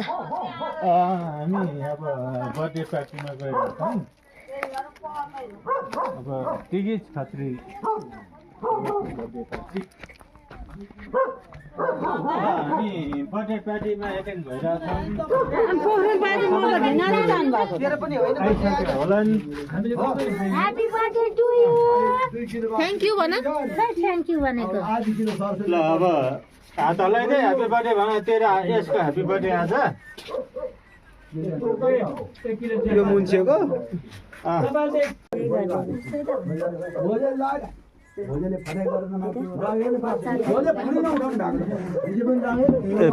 हामी अब बर्थडे पार्टीमा गएर छौँ अब टिगिज खत्री बर्थडे पार्टी हामी बर्थडे पार्टीमा एटेन्ड भइरहेछौँ आइसक्यो होला नि happy birthday to you thank you भन थ्यांक यू भनेको ल अब हात हल्लाइदे ह्यापी बर्थडे भन तेरो यसको ह्यापी बर्थडे आज यो मुन्छेको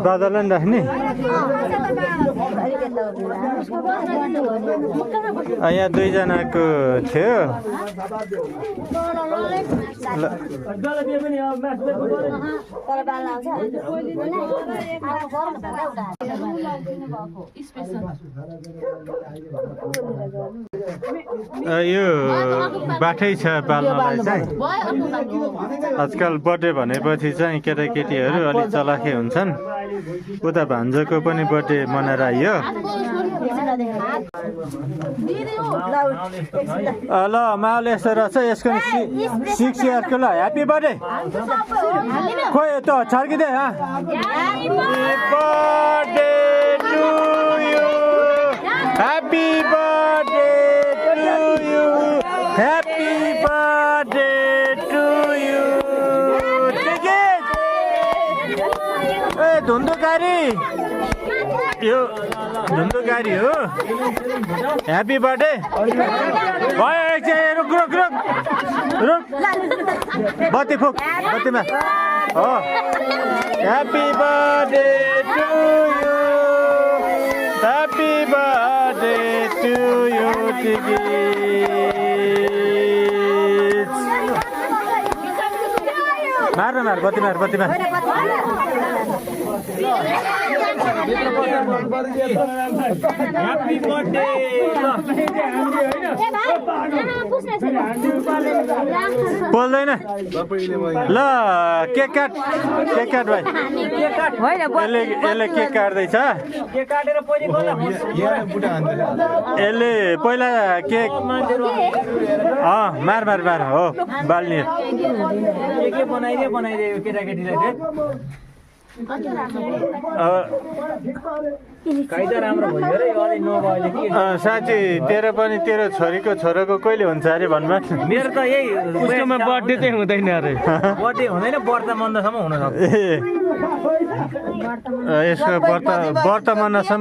बादल राख्ने यहाँ दुईजनाको थियो यो बाटै छ पाल्नलाई चाहिँ आजकल बर्थडे भनेपछि चाहिँ केटाकेटीहरू अलिक चलाखे हुन्छन् उता भान्जोको पनि बर्थडे मनाएर आइयो ल माओले यस्तो रहेछ यसको 6 इयर्सको ल ह्याप्पी बर्थडे खोइ त छर्किँदै happy birthday to you happy birthday to you ए धुन्धुकारी यो धुन्धुकारी हो ह्याप्पी बर्थडे भयो रुक रुक रुक रुक बत्ती फुक बत्तीमा हो happy birthday to you happy birthday to you मार मार बत्ती मार बत्ती मार ह्याप्पी बर्थडे बोल्दैन ल केक काट भाइ यसले केक काट्दैछ यसले पहिला केक मार मार मार हो बाल्ने बनाइदियो केटाकेटीलाई साँच्ची तेरो पनि तेरो छोरीको छोराको कहिले हुन्छ अरे भन्नु मेरो त यही उसकोमा बर्थडे चाहिँ हुँदैन अरे बर्थडे हुँदैन व्रत मन्दसम्म हुन सक्छ यसको व्रत मन्दसम्म